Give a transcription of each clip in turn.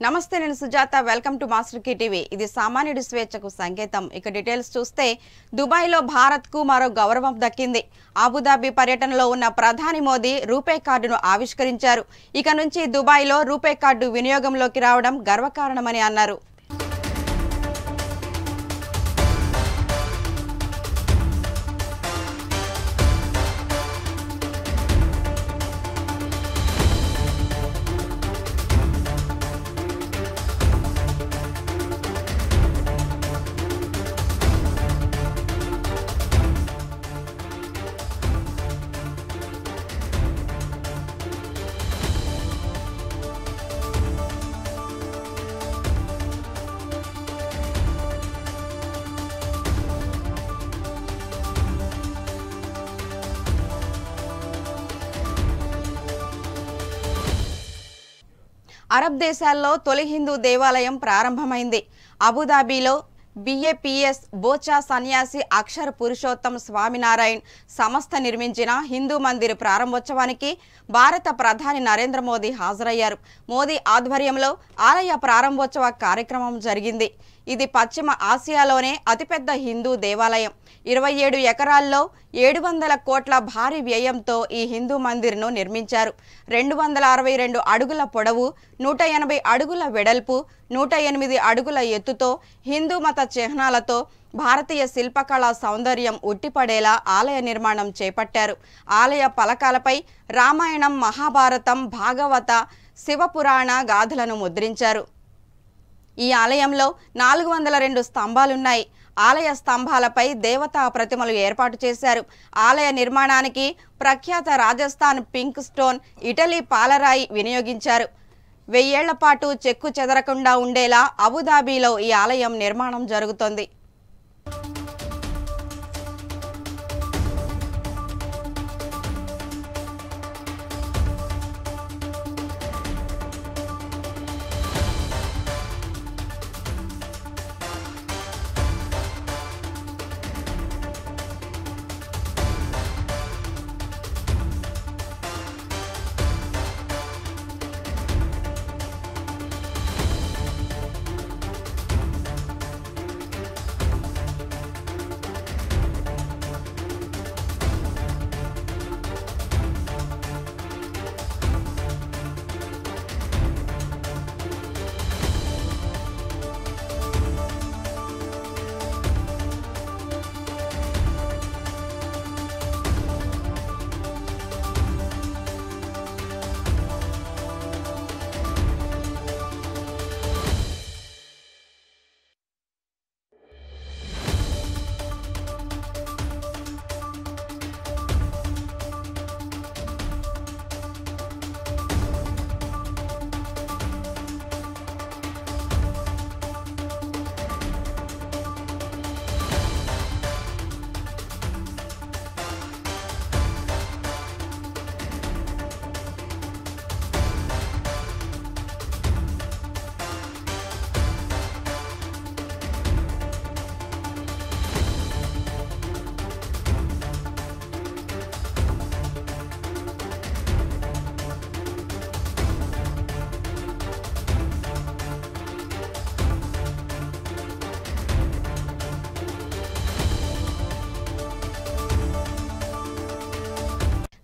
నమస్తే నేను Sujatha welcome to master key TV ఇది సామాన్యుడి స్వేచ్ఛకు సంకేతం ఇక డీటెయిల్స్ చూస్తే దుబాయ్ లో భారత్ కు మరో గౌరవం దక్కింది అబుదాబి పర్యటనలో ఉన్న ప్రధాని మోదీ రూపే కార్డును ఆవిష్కరించారు ఇక నుంచి దుబాయ్ లో రూపే కార్డు వినియోగంలోకి రావడం గర్వకారణమని అన్నారు అరబ్ దేశాల్లో తొలి హిందూ దేవాలయం ప్రారంభమైంది అబుదాబిలో బిఏపిఎస్ బోచా సన్యాసి అక్షర పురుషోత్తం స్వామినారాయణ్ సంస్థ నిర్మించిన హిందూ మందిర్ ప్రారంభోత్సవానికి భారత ప్రధాని నరేంద్ర మోదీ హాజరయ్యారు మోదీ ఆధ్వర్యంలో ఆలయ ప్రారంభోత్సవ కార్యక్రమం జరిగింది ఇది పశ్చిమ ఆసియాలోనే అతిపెద్ద హిందూ దేవాలయం 27 ఎకరాల్లో 700 కోట్ల భారీ వ్యయంతో ఈ హిందూ మందిర్ను నిర్మించారు 262 అడుగుల పొడవు 180 అడుగుల వెడల్పు 108 అడుగుల ఎత్తుతో హిందూ మత చిహ్నాలతో భారతీయ శిల్పకళా సౌందర్యం ఉట్టిపడేలా ఆలయ నిర్మాణం చేపట్టారు ఆలయ పలకాలపై రామాయణం మహాభారతం భాగవత శివపురాణ గాథలను ముద్రించారు ఈ ఆలయంలో 402 స్తంభాలున్నాయి ఆలయ స్తంభాలపై దేవతా ప్రతిమలు ఏర్పాటు చేశారు ఆలయ నిర్మాణానికి ప్రఖ్యాత రాజస్థాన్ పింక్ స్టోన్ ఇటలీ పాలరాయి వినియోగించారు 1000 ఏళ్ల పాటు చెక్కు చెదరకుండా ఉండేలా అబుదాబిలో ఈ ఆలయం నిర్మాణం జరుగుతోంది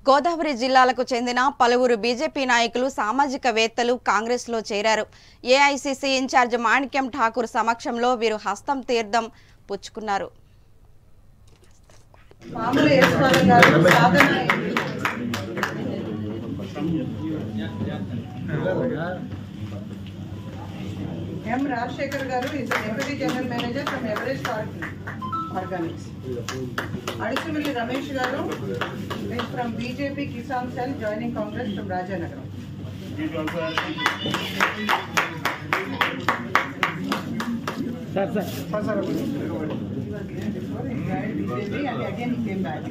గోదావరి జిల్లాలకు చెందిన పలువురు బీజేపీ నాయకులు సామాజికవేత్తలు కాంగ్రెస్ లో చేరారు ఏఐసీసీ ఇన్ఛార్జ్ మాణిక్యం ఠాకూర్ సమక్షంలో వీరు హస్తం తీర్థం పుచ్చుకున్నారు M. Rajshekhar Garu is the Deputy General Manager from Everest Organics. Additionally, Ramesh Garu is from BJP Kisan Cell joining Congress from Rajanagaram. Sir. BJP and again he came back.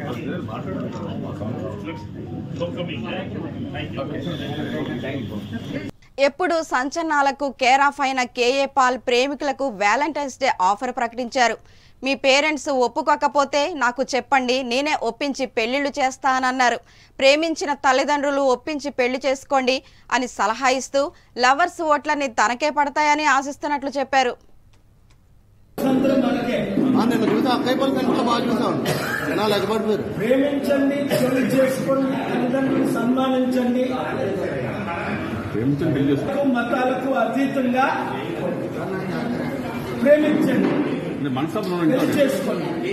ఎప్పుడు సంచలనాలకు care of అయిన KA Paul ప్రేమికులకు Valentine's day offer ప్రకటించారు మీ parents ఒప్పుకోకపోతే నాకు చెప్పండి, నేనే ఒప్పించి పెళ్లిళ్లు చేస్తానన్నారు. ప్రేమించిన తల్లిదండ్రులు ఒప్పించి పెళ్లి చేసుకోండి అని సలహా ఇస్తూ లవర్స్ ఓట్లని తనకే పడతాయని ఆశిస్తున్నట్లు చెప్పారు. ప్రేమించండి, పెళ్లి చేసుకోండి, తల్లిదండ్రులు సన్మానించండి, మతాలకు అతీతంగా ప్రేమించండి, పెళ్లి చేసుకోండి,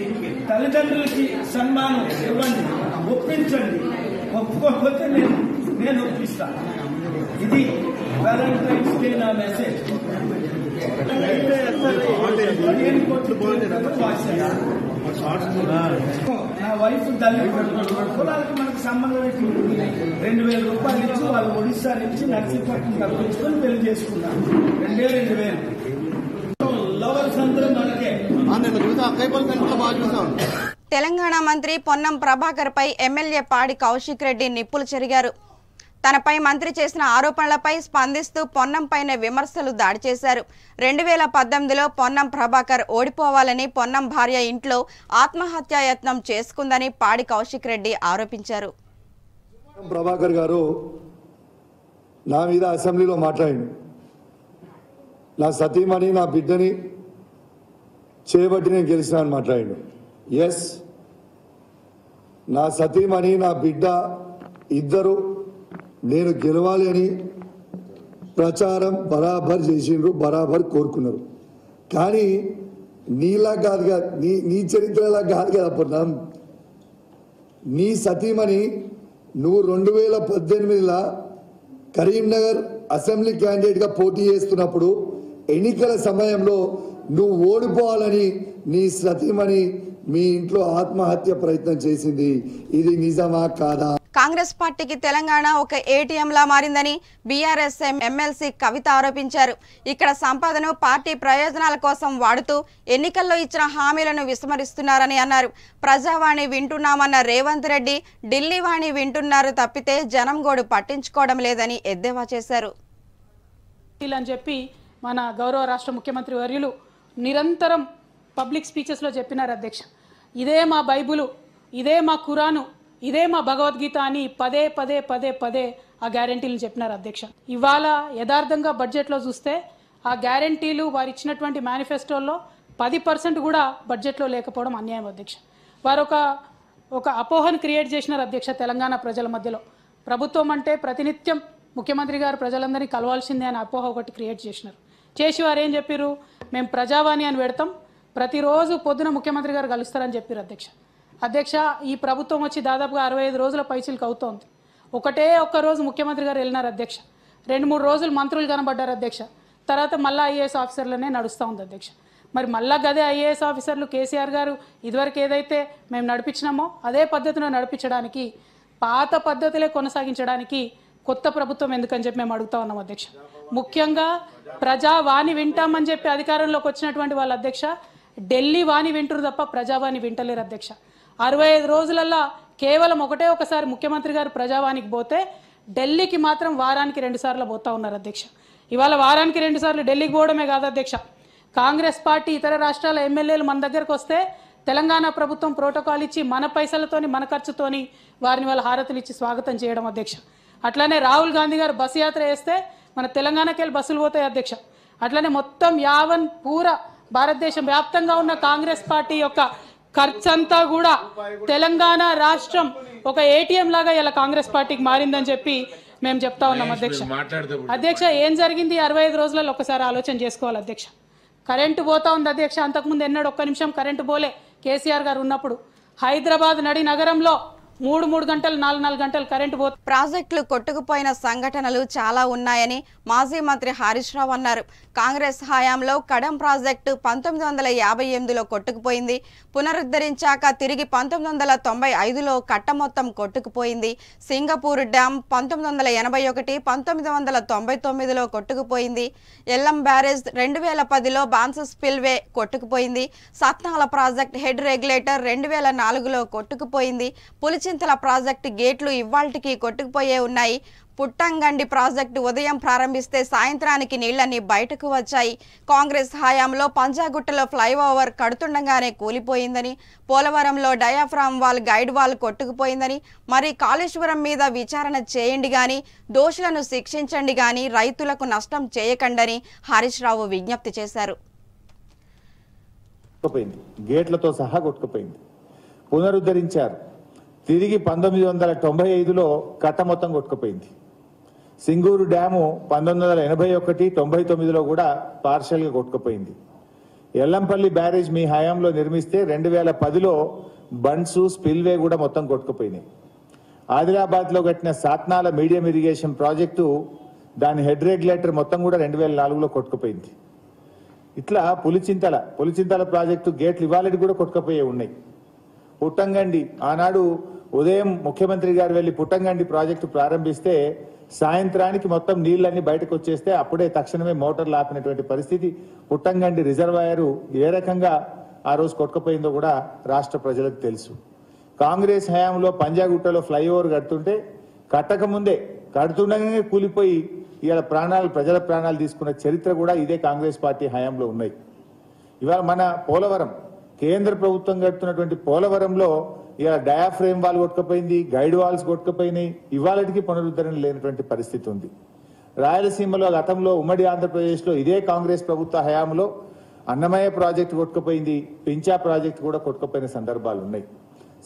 తల్లిదండ్రులకి సన్మానం ఇవ్వండి, ఒప్పించండి. ఒప్పుకోకపోతే నేను ఒప్పిస్తాను. ఇది వ్యాలంటైన్స్ డే నా మెసేజ్. నా వైఫ్ తల్లి కులాలకు మనకు సంబంధం 2,000 రూపాయలు ఇచ్చి వాళ్ళు ఒడిశా నుంచి నర్సీపట్నం తప్పించుకొని పెళ్లి చేసుకున్నారు. 2,000 లవర్స్ అందరూ మనకే. తెలంగాణ మంత్రి పొన్నం ప్రభాకర్ పై ఎమ్మెల్యే పాడి కౌశిక్ రెడ్డి నిప్పులు చెరిగారు. తనపై మంత్రి చేసిన ఆరోపణలపై స్పందిస్తూ పొన్నంపైనే విమర్శలు దాడి చేశారు. 2018లో పొన్నం ప్రభాకర్ ఓడిపోవాలని పొన్నం భార్య ఇంట్లో ఆత్మహత్యాయత్నం చేసుకుందని పాడి కౌశిక్ రెడ్డి ఆరోపించారు. ప్రభాకర్ గారు నా మీద అసెంబ్లీలో మాట్లాడింది. నా సతీమణి నా బిడ్డని చేయబట్టి నేను గెలిచినాను మాట్లాడిండు. ఎస్, నా సతీమణి నా బిడ్డ ఇద్దరు నేను గెలవాలి అని ప్రచారం బరాబర్ చేసిండ్రు, బరాబర్ కోరుకున్నారు. కానీ నీలా కాదు కదా, నీ చరిత్రలా కాదు కదా. పొన్నం, నీ సతీమణి నువ్వు 2018లో కరీంనగర్ అసెంబ్లీ క్యాండిడేట్గా పోటీ చేస్తున్నప్పుడు ఎన్నికల సమయంలో నువ్వు ఓడిపోవాలని నీ సతీమణి మీ ఇంట్లో ఆత్మహత్య ప్రయత్నం చేసింది. ఇది నిజమా కాదా? కాంగ్రెస్ పార్టీకి తెలంగాణ ఒక ఏటీఎంలా మారిందని బీఆర్ఎస్ ఎమ్మెల్సీ కవిత ఆరోపించారు. ఇక్కడ సంపదను పార్టీ ప్రయోజనాల కోసం వాడుతూ ఎన్నికల్లో ఇచ్చిన హామీలను విస్మరిస్తున్నారని అన్నారు. ప్రజావాణి వింటున్నామన్న రేవంత్ రెడ్డి ఢిల్లీ వాణి వింటున్నారు తప్పితే జనం గోడు పట్టించుకోవడం లేదని ఎద్దేవా చేశారు. అని చెప్పి మన గౌరవ రాష్ట్ర ముఖ్యమంత్రి వర్యులు నిరంతరం పబ్లిక్ స్పీచెస్లో చెప్పినారు అధ్యక్ష. ఇదే మా బైబులు, ఇదే మా ఖురాను, ఇదే మా భగవద్గీత అని పదే పదే పదే పదే ఆ గ్యారంటీలు చెప్పినారు అధ్యక్ష. ఇవాళ యథార్థంగా బడ్జెట్లో చూస్తే ఆ గ్యారంటీలు వారు ఇచ్చినటువంటి మేనిఫెస్టోల్లో 10% కూడా బడ్జెట్లో లేకపోవడం అన్యాయం అధ్యక్ష. వారు ఒక అపోహను క్రియేట్ చేసినారు అధ్యక్ష తెలంగాణ ప్రజల మధ్యలో. ప్రభుత్వం అంటే ప్రతినిత్యం ముఖ్యమంత్రి గారు ప్రజలందరినీ కలవాల్సిందే అని అపోహ ఒకటి క్రియేట్ చేసినారు. చేసి వారు ఏం చెప్పారు, మేము ప్రజావాణి అని పెడతాం, ప్రతిరోజు పొద్దున ముఖ్యమంత్రి గారు కలుస్తారని చెప్పారు అధ్యక్ష. ఈ ప్రభుత్వం వచ్చి దాదాపుగా 65 రోజుల పైసలకు అవుతోంది. ఒక్క రోజు ముఖ్యమంత్రి గారు వెళ్ళినారు అధ్యక్ష. 2-3 రోజులు మంత్రులు కనబడ్డారు అధ్యక్ష. తర్వాత మళ్ళీ ఐఏఎస్ ఆఫీసర్లనే నడుస్తూ ఉంది అధ్యక్ష. మరి మళ్ళా గదే ఐఏఎస్ ఆఫీసర్లు కేసీఆర్ గారు ఇదివరకు ఏదైతే మేము నడిపించినామో అదే పద్ధతిలో నడిపించడానికి, పాత పద్ధతులే కొనసాగించడానికి కొత్త ప్రభుత్వం ఎందుకని చెప్పి మేము అడుగుతా ఉన్నాం అధ్యక్ష. ముఖ్యంగా ప్రజావాణి వింటామని చెప్పి అధికారంలోకి వచ్చినటువంటి వాళ్ళ అధ్యక్ష ఢిల్లీ వాణి వింటురు తప్ప ప్రజావాణి వింటలేరు అధ్యక్ష. 65 రోజులల్లో కేవలం ఒకసారి ముఖ్యమంత్రి గారు ప్రజావాణికి పోతే ఢిల్లీకి మాత్రం వారానికి 2 సార్లు పోతా ఉన్నారు అధ్యక్ష. ఇవాళ వారానికి 2 సార్లు ఢిల్లీకి పోవడమే కాదు అధ్యక్ష, కాంగ్రెస్ పార్టీ ఇతర రాష్ట్రాల ఎమ్మెల్యేలు మన దగ్గరకు వస్తే తెలంగాణ ప్రభుత్వం ప్రోటోకాల్ ఇచ్చి మన పైసలతోని మన ఖర్చుతోని వారిని వాళ్ళ హారతులు ఇచ్చి స్వాగతం చేయడం అధ్యక్ష. అట్లానే రాహుల్ గాంధీ గారు బస్సు యాత్ర చేస్తే మన తెలంగాణకి వెళ్ళి బస్సులు పోతాయి అధ్యక్ష. అట్లనే మొత్తం యావన్ పూరా భారతదేశం వ్యాప్తంగా ఉన్న కాంగ్రెస్ పార్టీ యొక్క ఖర్చంతా కూడా తెలంగాణ రాష్ట్రం ఒక ఏటీఎం లాగా ఇలా కాంగ్రెస్ పార్టీకి మారిందని చెప్పి మేము చెప్తా ఉన్నాం అధ్యక్ష. ఏం జరిగింది 65 రోజులలో ఒకసారి ఆలోచన చేసుకోవాలి అధ్యక్ష. కరెంటు పోతా ఉంది అధ్యక్ష. అంతకుముందు ఎన్నడూ 1 నిమిషం కరెంటు పోలే కేసీఆర్ గారు ఉన్నప్పుడు. హైదరాబాద్ నడి నగరంలో 3 గంటలు 4 గంటలు కరెంటు పోతుంది. ప్రాజెక్టులు కొట్టుకుపోయిన సంఘటనలు చాలా ఉన్నాయని మాజీ మంత్రి హరీష్ రావు అన్నారు. కాంగ్రెస్ హయాంలో కడం ప్రాజెక్టు 1958లో కొట్టుకుపోయింది. పునరుద్ధరించాక తిరిగి 1995లో కట్ట మొత్తం కొట్టుకుపోయింది. సింగపూర్ డ్యాం 1981, 1999లో కొట్టుకుపోయింది. ఎల్లం బ్యారేజ్ 2010లో బాన్స స్పిల్వే కొట్టుకుపోయింది. సత్నాల ప్రాజెక్ట్ హెడ్ రెగ్యులేటర్ 2004లో కొట్టుకుపోయింది. పులిచింతల ప్రాజెక్టు గేట్లు ఇవాల్టికి కొట్టుకుపోయే ఉన్నాయి. పుట్టంగండి ప్రాజెక్టు ఉదయం ప్రారంభిస్తే సాయంత్రానికి నీళ్లన్నీ బయటకు వచ్చాయి. కాంగ్రెస్ హయాంలో పంజాగుట్టలో ఫ్లైఓవర్ కడుతుండగానే కూలిపోయిందని, పోలవరంలో డయాఫ్రామ్ వాల్ గైడ్ వాల్ కొట్టుకుపోయిందని, మరి కాళేశ్వరం మీద విచారణ చేయండి గాని, దోషులను శిక్షించండి గాని, రైతులకు నష్టం చేయకండని హరీష్ రావు విజ్ఞప్తి చేశారు. గేట్లతో సహా కొట్టుకుపోయింది. పునరుద్ధరించారు. తిరిగి 1995లో కట్ట మొత్తం కొట్టుకుపోయింది. సింగూరు డ్యాము 1981, 99లో కూడా పార్షల్గా కొట్టుకుపోయింది. ఎల్లంపల్లి బ్యారేజ్ మీ హయాంలో నిర్మిస్తే 2010లో బండ్సు స్పిల్వే కూడా మొత్తం కొట్టుకుపోయినాయి. ఆదిలాబాద్లో కట్టిన సాత్నాల మీడియం ఇరిగేషన్ ప్రాజెక్టు దాని హెడ్ రెగ్యులేటర్ మొత్తం కూడా 2004లో కొట్టుకుపోయింది. ఇట్లా పులిచింతల ప్రాజెక్టు గేట్లు ఇవాళకి కూడా కొట్టుకుపోయే ఉన్నాయి. పుట్టంగండి ఆనాడు ఉదయం ముఖ్యమంత్రి గారు వెళ్లి పుట్టంగండి ప్రాజెక్టు ప్రారంభిస్తే సాయంత్రానికి మొత్తం నీళ్లన్నీ బయటకు వచ్చేస్తే అప్పుడే తక్షణమే మోటార్లు ఆపినటువంటి పరిస్థితి. పుట్టంగండి రిజర్వాయరు ఏ రకంగా ఆ రోజు కొట్టుకుపోయిందో కూడా రాష్ట్ర ప్రజలకు తెలుసు. కాంగ్రెస్ హయాంలో పంజాగుట్టలో ఫ్లైఓవర్ కడుతుంటే కట్టకముందే కడుతుండగానే కూలిపోయి ఇవాళ ప్రజల ప్రాణాలు తీసుకున్న చరిత్ర కూడా ఇదే కాంగ్రెస్ పార్టీ హయాంలో ఉన్నాయి. ఇవాళ మన పోలవరం కేంద్ర ప్రభుత్వం కడుతున్నటువంటి పోలవరంలో ఇవాళ డయాఫ్రేమ్ వాల్ కొట్టుకుపోయింది, గైడ్ వాల్స్ కొట్టుకుపోయినాయి. ఇవాళకి పునరుద్ధరణ లేనటువంటి పరిస్థితి ఉంది. రాయలసీమలో గతంలో ఉమ్మడి ఆంధ్రప్రదేశ్లో ఇదే కాంగ్రెస్ ప్రభుత్వ హయాంలో అన్నమయ్య ప్రాజెక్టు కొట్టుకుపోయింది, పించా ప్రాజెక్టు కూడా కొట్టుకుపోయిన సందర్భాలు ఉన్నాయి.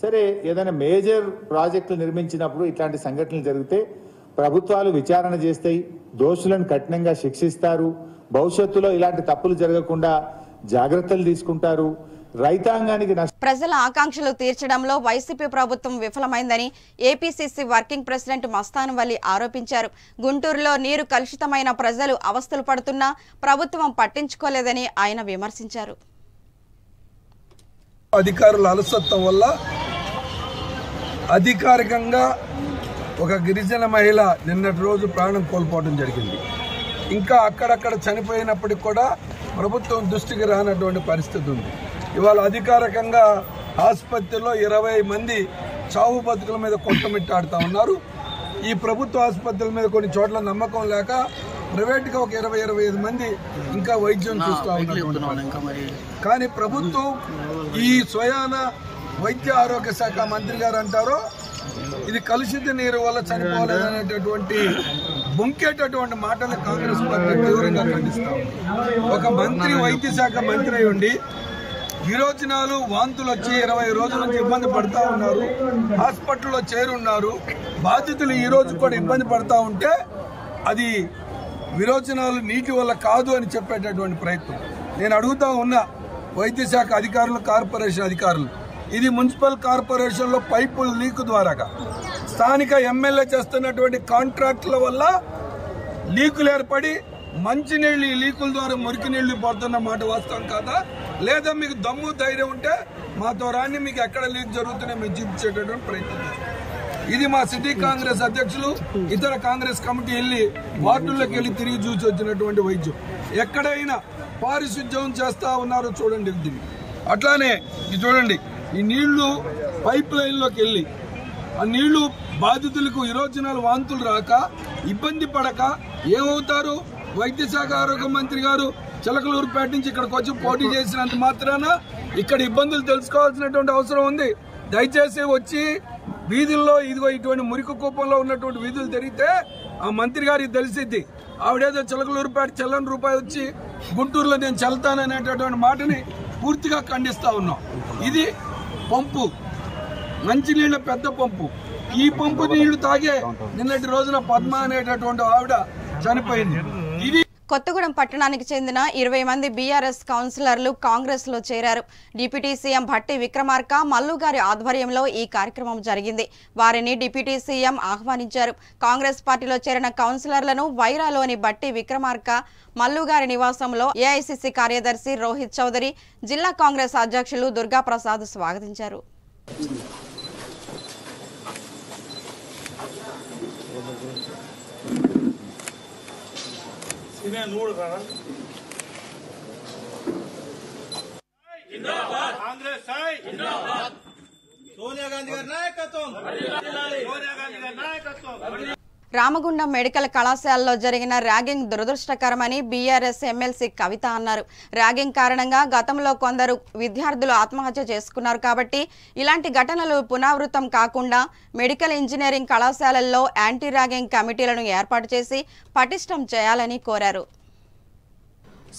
సరే, ఏదైనా మేజర్ ప్రాజెక్టులు నిర్మించినప్పుడు ఇట్లాంటి సంఘటనలు జరిగితే ప్రభుత్వాలు విచారణ చేస్తాయి, దోషులను కఠినంగా శిక్షిస్తారు, భవిష్యత్తులో ఇలాంటి తప్పులు జరగకుండా జాగ్రత్తలు తీసుకుంటారు. రైతాంగానికి ప్రజల ఆకాంక్షలు తీర్చడంలో వైసీపీ ప్రభుత్వం విఫలమైందని ఏపీసీసీ వర్కింగ్ ప్రెసిడెంట్ మస్తాన్ వలి ఆరోపించారు. గుంటూరులో నీరు కలుషితమైన ప్రజలు అవస్థలు పడుతున్నా ప్రభుత్వం పట్టించుకోలేదని ఆయన విమర్శించారు. అధికారుల అలసత్వం వల్ల అధికారికంగా ఒక గిరిజన మహిళ నిన్నటి రోజు ప్రాణం కోల్పోవడం జరిగింది. ఇంకా అక్కడక్కడ చనిపోయినప్పటికి కూడా ప్రభుత్వం దృష్టికి రానటువంటి పరిస్థితి ఉంది. ఇవాళ అధికారికంగా ఆసుపత్రిలో 20 మంది చావు బతుకుల మీద కొట్టమిట్టాడుతూ ఉన్నారు. ఈ ప్రభుత్వ ఆసుపత్రుల మీద కొన్ని చోట్ల నమ్మకం లేక ప్రైవేట్గా ఒక 20-25 మంది ఇంకా వైద్యం చూస్తూ ఉన్నారు. కానీ ప్రభుత్వం ఈ స్వయాన వైద్య ఆరోగ్య శాఖ మంత్రి గారు అంటారో ఇది కలుషిత నీరు వల్ల చనిపోలేదనేటటువంటి బొంకేటటువంటి మాటలు కాంగ్రెస్ పార్టీ తీవ్రంగా ఖండిస్తాం. ఒక మంత్రి వైద్య శాఖ మంత్రి అయి ఉండి విరోచనాలు వాంతులు వచ్చి 20 రోజుల నుంచి ఇబ్బంది పడతా ఉన్నారు, హాస్పిటల్లో చేరున్నారు. బాధితులు ఈ రోజు కూడా ఇబ్బంది పడతా ఉంటే అది విరోచనాలు నీటి వల్ల కాదు అని చెప్పేటటువంటి ప్రయత్నం. నేను అడుగుతా ఉన్నా వైద్య శాఖ అధికారులు, కార్పొరేషన్ అధికారులు, ఇది మున్సిపల్ కార్పొరేషన్లో పైపుల లీక్ ద్వారాగా స్థానిక ఎమ్మెల్యే చేస్తున్నటువంటి కాంట్రాక్టుల వల్ల లీకులు ఏర్పడి మంచినీళ్ళు ఈ లీకుల ద్వారా మురికి నీళ్లు పడుతున్న మాట వాస్తవం కాదా? లేదా మీకు దమ్ము ధైర్యం ఉంటే మాతో రాని మీకు ఎక్కడ లీక్ జరుగుతున్నాయో మేము చూపించేటటువంటి ప్రయత్నం. ఇది మా సిటీ కాంగ్రెస్ అధ్యక్షులు, ఇతర కాంగ్రెస్ కమిటీ వెళ్ళి వార్డుల్లోకి వెళ్ళి తిరిగి చూసి వచ్చినటువంటి వైద్యం. ఎక్కడైనా పారిశుద్ధ్యం చేస్తా ఉన్నారో చూడండి. దీన్ని అట్లానే ఇది చూడండి, ఈ నీళ్లు పైప్ లైన్లోకి వెళ్ళి ఆ నీళ్లు బాధితులకు విరోచనాలు వాంతులు రాక ఇబ్బంది పడక ఏమవుతారు? వైద్య శాఖ ఆరోగ్య మంత్రి గారు చిలకలూరుపేట నుంచి ఇక్కడికి వచ్చి పోటీ చేసినంత మాత్రాన ఇక్కడ ఇబ్బందులు తెలుసుకోవాల్సినటువంటి అవసరం ఉంది. దయచేసి వచ్చి వీధుల్లో ఇదిగో ఇటువంటి మురికి కూపంలో ఉన్నటువంటి వీధులు తిరిగితే ఆ మంత్రి గారికి తెలిసిద్ది. ఆవిడేదో చిలకలూరుపేట చెల్లని రూపాయి వచ్చి గుంటూరులో నేను చెల్తాననేటటువంటి మాటని పూర్తిగా ఖండిస్తా ఉన్నాం. ఇది పంపు, మంచినీళ్ళ పెద్ద పంపు. ఈ పంపు నీళ్లు తాగే నిన్నటి రోజున పద్మ అనేటటువంటి ఆవిడ చనిపోయింది. ఇది కొత్తగూడెం పట్టణానికి చెందిన 20 మంది బీఆర్ఎస్ కౌన్సిలర్లు కాంగ్రెస్ లో చేరారు. డిప్యూటీ సీఎం భట్టి విక్రమార్క, మల్లు గారి ఆధ్వర్యంలో ఈ కార్యక్రమం జరిగింది. వారిని డిప్యూటీ సీఎం ఆహ్వానించారు. కాంగ్రెస్ పార్టీలో చేరిన కౌన్సిలర్లను వైరాలోని భట్టి విక్రమార్క, మల్లు గారి నివాసంలో ఏఐసీసీ కార్యదర్శి రోహిత్ చౌదరి, జిల్లా కాంగ్రెస్ అధ్యక్షులు దుర్గాప్రసాద్ స్వాగతించారు. రామగుండం మెడికల్ కళాశాలలో జరిగిన ర్యాగింగ్ దురదృష్టకరమని బీఆర్ఎస్ ఎమ్మెల్సీ కవిత అన్నారు. ర్యాగింగ్ కారణంగా గతంలో కొందరు విద్యార్థులు ఆత్మహత్య చేసుకున్నారు కాబట్టి ఇలాంటి ఘటనలు పునరావృతం కాకుండా మెడికల్ ఇంజనీరింగ్ కళాశాలల్లో యాంటీ ర్యాగింగ్ కమిటీలను ఏర్పాటు చేసి పటిష్టం చేయాలని కోరారు.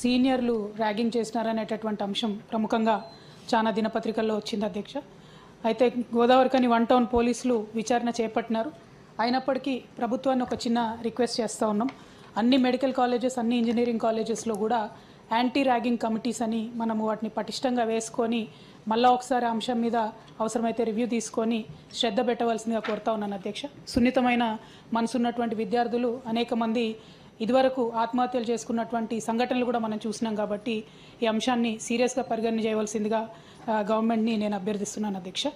సీనియర్లు ర్యాగింగ్ చేసినారనేటటువంటి అంశం ప్రముఖంగా చాలా దినపత్రికల్లో వచ్చింది అధ్యక్ష. అయితే గోదావరికని 1 టౌన్ పోలీసులు విచారణ చేపట్టినారు. అయినప్పటికీ ప్రభుత్వాన్ని ఒక చిన్న రిక్వెస్ట్ చేస్తూ ఉన్నాం. అన్ని మెడికల్ కాలేజెస్, అన్ని ఇంజనీరింగ్ కాలేజెస్లో కూడా యాంటీ ర్యాగింగ్ కమిటీస్ అని మనము వాటిని పటిష్టంగా వేసుకొని మళ్ళీ ఒకసారి అంశం మీద అవసరమైతే రివ్యూ తీసుకొని శ్రద్ధ పెట్టవలసిందిగా కోరుతా ఉన్నాను అధ్యక్ష. సున్నితమైన మనసున్నటువంటి విద్యార్థులు అనేక మంది ఇదివరకు ఆత్మహత్యలు చేసుకున్నటువంటి సంఘటనలు కూడా మనం చూసినాం కాబట్టి ఈ అంశాన్ని సీరియస్గా పరిగణన చేయవలసిందిగా గవర్నమెంట్ని నేను అభ్యర్థిస్తున్నాను అధ్యక్ష.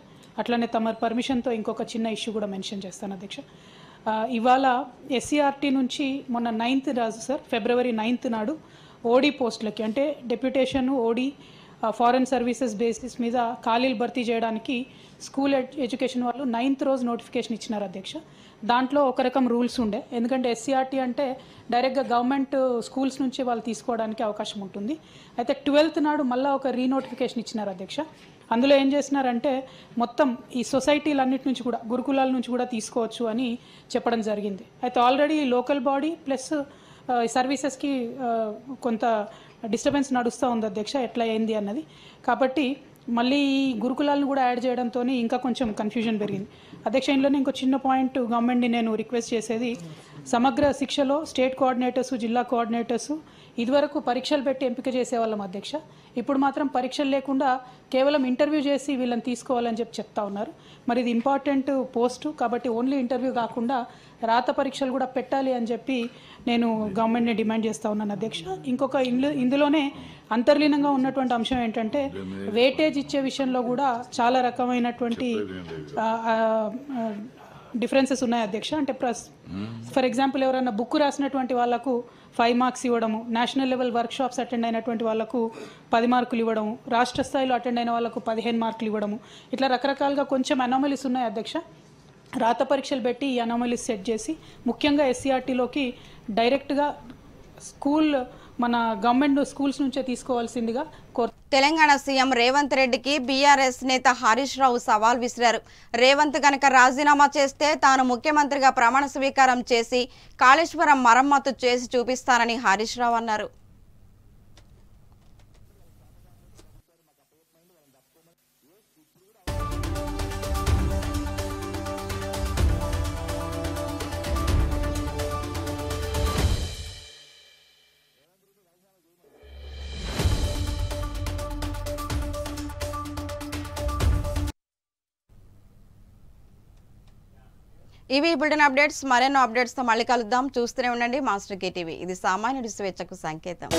అట్లనే తమ పర్మిషన్తో ఇంకొక చిన్న ఇష్యూ కూడా మెన్షన్ చేస్తాను అధ్యక్ష. ఇవాళ ఎస్సీఆర్టీ నుంచి మొన్న 9th రోజు సార్, ఫిబ్రవరి 9th నాడు ఓడీ పోస్టులకి అంటే deputation OD foreign services basis మీద ఖాళీలు భర్తీ చేయడానికి స్కూల్ ఎడ్యుకేషన్ వాళ్ళు 9th రోజు నోటిఫికేషన్ ఇచ్చినారు అధ్యక్ష. దాంట్లో ఒక రకం రూల్స్ ఉండే, ఎందుకంటే ఎస్సీఆర్టీ అంటే డైరెక్ట్గా గవర్నమెంట్ స్కూల్స్ నుంచి వాళ్ళు తీసుకోవడానికి అవకాశం ఉంటుంది. అయితే 12th నాడు మళ్ళీ ఒక రీనోటిఫికేషన్ ఇచ్చినారు అధ్యక్ష. అందులో ఏం చేసినారంటే మొత్తం ఈ సొసైటీలన్నిటి నుంచి కూడా గురుకులాల నుంచి కూడా తీసుకోవచ్చు అని చెప్పడం జరిగింది. అయితే ఆల్రెడీ లోకల్ బాడీ ప్లస్ సర్వీసెస్కి కొంత డిస్టర్బెన్స్ నడుస్తూ ఉంది అధ్యక్ష, ఎట్లా అయింది అన్నది. కాబట్టి మళ్ళీ ఈ గురుకులాలను కూడా యాడ్ చేయడంతో ఇంకా కొంచెం కన్ఫ్యూజన్ పెరిగింది అధ్యక్ష. ఇందులోనే ఇంకో చిన్న పాయింట్ గవర్నమెంట్ని నేను రిక్వెస్ట్ చేసేది, సమగ్ర శిక్షలో స్టేట్ కోఆర్డినేటర్సు, జిల్లా కోఆర్డినేటర్సు ఇదివరకు పరీక్షలు పెట్టి ఎంపిక చేసేవాళ్ళం అధ్యక్ష. ఇప్పుడు మాత్రం పరీక్షలు లేకుండా కేవలం ఇంటర్వ్యూ చేసి వీళ్ళని తీసుకోవాలని చెప్తా ఉన్నారు. మరి ఇది ఇంపార్టెంట్ పోస్టు కాబట్టి ఓన్లీ ఇంటర్వ్యూ కాకుండా రాత పరీక్షలు కూడా పెట్టాలి అని చెప్పి నేను గవర్నమెంట్ని డిమాండ్ చేస్తూ ఉన్నాను అధ్యక్ష. ఇంకొక ఇందులోనే అంతర్లీనంగా ఉన్నటువంటి అంశం ఏంటంటే వెయిటేజ్ ఇచ్చే విషయంలో కూడా చాలా రకమైనటువంటి డిఫరెన్సెస్ ఉన్నాయి అధ్యక్ష. అంటే ఫర్ ఎగ్జాంపుల్ ఎవరైనా బుక్ రాసినటువంటి వాళ్ళకు 5 మార్క్స్ ఇవ్వడము, నేషనల్ లెవెల్ వర్క్షాప్స్ అటెండ్ అయినటువంటి వాళ్ళకు 10 మార్కులు ఇవ్వడము, రాష్ట్ర స్థాయిలో అటెండ్ అయిన వాళ్ళకు 15 మార్కులు ఇవ్వడము, ఇట్లా రకరకాలుగా కొంచెం అనామలీస్ ఉన్నాయి అధ్యక్ష. రాత పరీక్షలు పెట్టి ఈ అనామలీస్ సెట్ చేసి ముఖ్యంగా ఎస్సీఆర్టీలోకి డైరెక్ట్గా మన గవర్నమెంట్ స్కూల్స్ నుంచే తీసుకోవాల్సిందిగా తెలంగాణ సీఎం రేవంత్ రెడ్డికి బీఆర్ఎస్ నేత హరీష్ రావు సవాల్ విసిరారు. రేవంత్ గనక రాజీనామా చేస్తే తాను ముఖ్యమంత్రిగా ప్రమాణ స్వీకారం చేసి కాళేశ్వరం మరమ్మతు చేసి చూపిస్తానని హరీష్ రావు అన్నారు. ఇవి బులెటిన్ అప్డేట్స్. మరెన్నో అప్డేట్స్తో మళ్ళీ కలుద్దాం. చూస్తూనే ఉండండి మాస్టర్ కే టీవీ. ఇది సామాన్యుడి స్వేచ్ఛకు సంకేతం.